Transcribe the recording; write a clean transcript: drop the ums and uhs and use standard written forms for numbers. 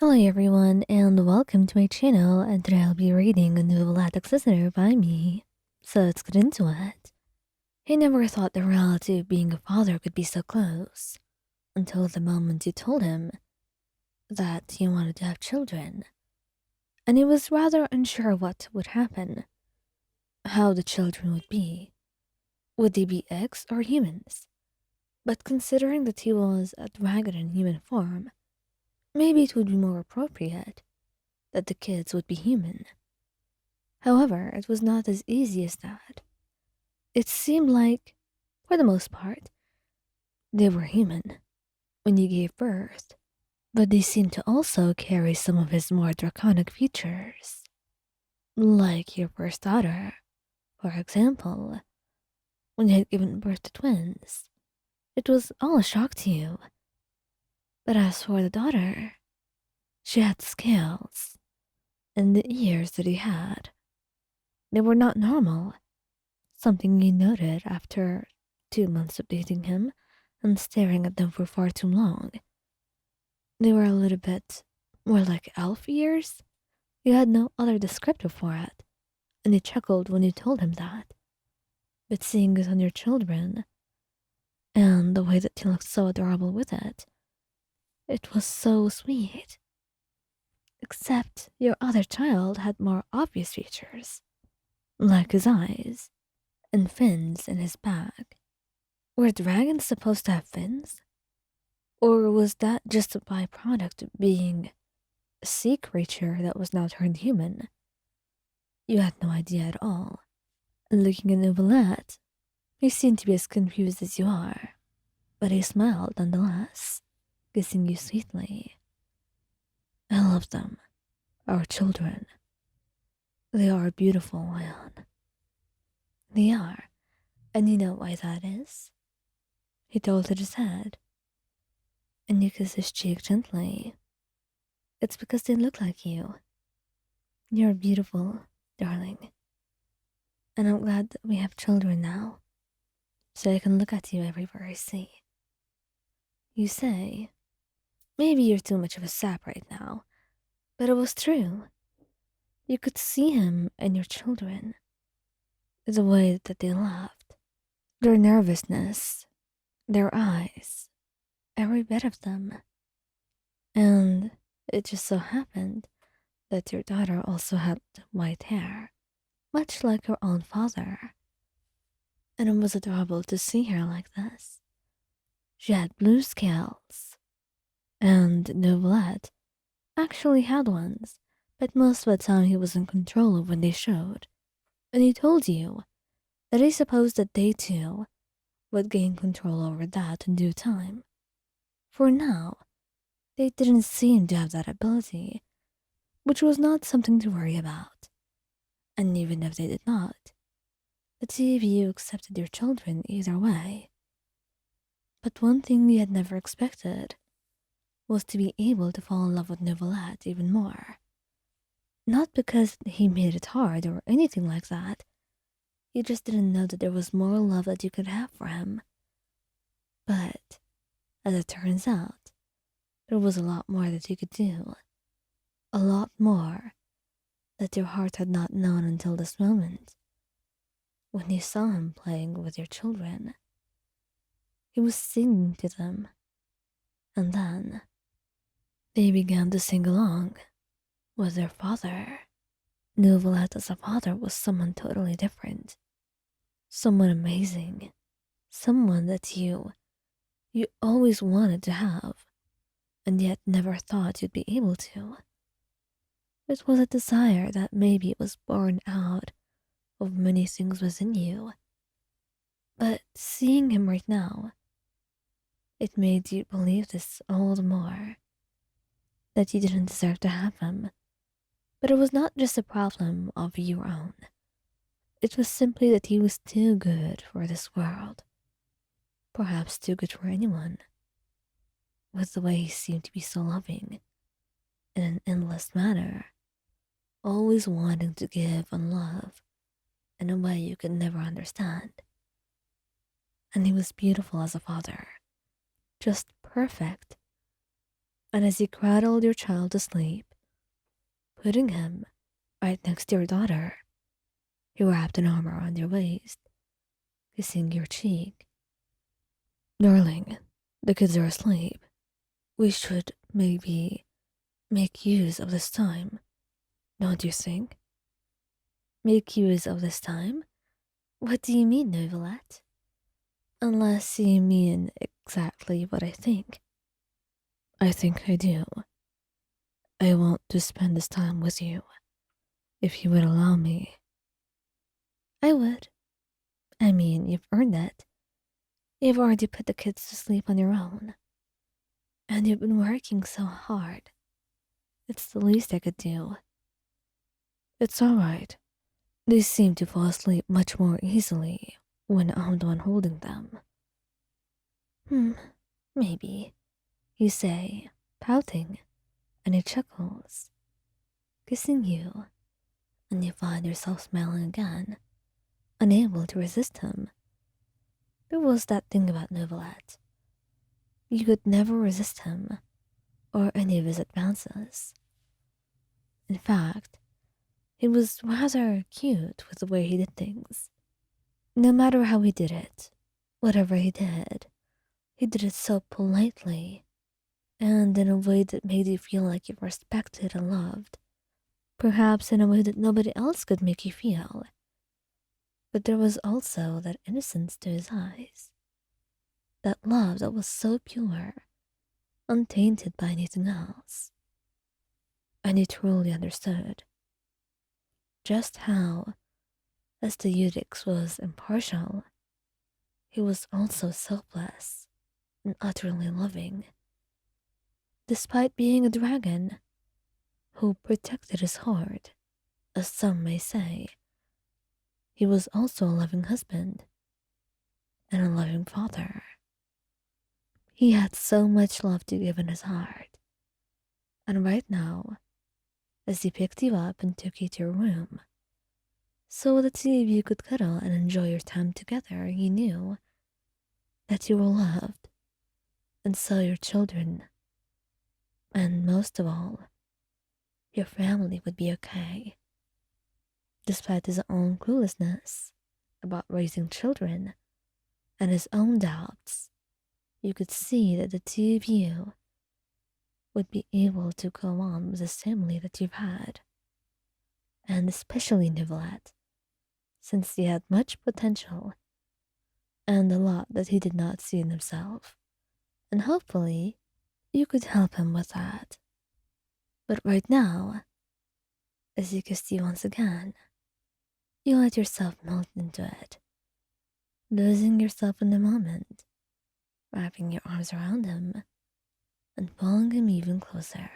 Hello everyone and welcome to my channel, and today I'll be reading a Neuvillette listener by me. So let's get into it. He never thought the reality of being a father could be so close, until the moment you told him that you wanted to have children. And he was rather unsure what would happen, how the children would be. Would they be eggs or humans? But considering that he was a dragon in human form, maybe it would be more appropriate that the kids would be human. However, it was not as easy as that. It seemed like, for the most part, they were human when you gave birth, but they seemed to also carry some of his more draconic features. Like your first daughter, for example, when you had given birth to twins. It was all a shock to you. But as for the daughter, she had scales, and the ears that he had, they were not normal. Something you noted after 2 months of dating him and staring at them for far too long. They were a little bit more like elf ears. You had no other descriptor for it, and he chuckled when you told him that. But seeing it on your children, and the way that you looked so adorable with it, it was so sweet. Except your other child had more obvious features, like his eyes and fins in his back. Were dragons supposed to have fins? Or was that just a byproduct of being a sea creature that was now turned human? You had no idea at all. Looking at Neuvillette, he seemed to be as confused as you are, but he smiled nonetheless, kissing you sweetly. I love them, our children. They are beautiful, Ion. They are, and you know why that is? He tilted his head, and you kissed his cheek gently. It's because they look like you. You're beautiful, darling. And I'm glad that we have children now, so I can look at you everywhere I see. You say, maybe you're too much of a sap right now, but it was true. You could see him and your children, the way that they laughed, their nervousness, their eyes, every bit of them. And it just so happened that your daughter also had white hair, much like her own father. And it was adorable to see her like this. She had blue scales, and Neuvillette actually had ones, but most of the time he was in control of when they showed. And he told you that he supposed that they too would gain control over that in due time. For now, they didn't seem to have that ability, which was not something to worry about. And even if they did not, the two of you accepted your children either way. But one thing you had never expected was to be able to fall in love with Neuvillette even more. Not because he made it hard or anything like that. You just didn't know that there was more love that you could have for him. But, as it turns out, there was a lot more that you could do. A lot more that your heart had not known until this moment. When you saw him playing with your children, he was singing to them, and then they began to sing along with their father. Neuvillette as a father was someone totally different, someone amazing, someone that you always wanted to have, and yet never thought you'd be able to. It was a desire that maybe it was born out of many things within you, but seeing him right now, it made you believe this all the more, that you didn't deserve to have him. But it was not just a problem of your own. It was simply that he was too good for this world. Perhaps too good for anyone. With the way he seemed to be so loving, in an endless manner, always wanting to give and love in a way you could never understand. And he was beautiful as a father, just perfect. And as he cradled your child to sleep, putting him right next to your daughter, he wrapped an arm around your waist, kissing your cheek. Darling, the kids are asleep. We should maybe make use of this time, don't you think? Make use of this time? What do you mean, Neuvillette? Unless you mean exactly what I think. I think I do. I want to spend this time with you, if you would allow me. I would. I mean, you've earned it. You've already put the kids to sleep on your own. And you've been working so hard. It's the least I could do. It's all right. They seem to fall asleep much more easily when I'm the one holding them. Maybe, you say, pouting, and he chuckles, kissing you, and you find yourself smiling again, unable to resist him. There was that thing about Neuvillette. You could never resist him or any of his advances. In fact, it was rather cute with the way he did things. No matter how he did it, whatever he did it so politely and in a way that made you feel like you were respected and loved. Perhaps in a way that nobody else could make you feel. But there was also that innocence to his eyes. That love that was so pure, untainted by anything else. And he truly understood just how, as the Eudix was impartial, he was also selfless and utterly loving. Despite being a dragon who protected his heart, as some may say, he was also a loving husband and a loving father. He had so much love to give in his heart. And right now, as he picked you up and took you to your room, so the two of you could cuddle and enjoy your time together, he knew that you were loved, and so your children, and most of all, your family would be okay. Despite his own cluelessness about raising children and his own doubts, you could see that the two of you would be able to go on with the family that you've had. And especially Neuvillette, since he had much potential and a lot that he did not see in himself. And hopefully, you could help him with that. But right now, as he kissed you once again, you let yourself melt into it, losing yourself in the moment, wrapping your arms around him and pulling him even closer.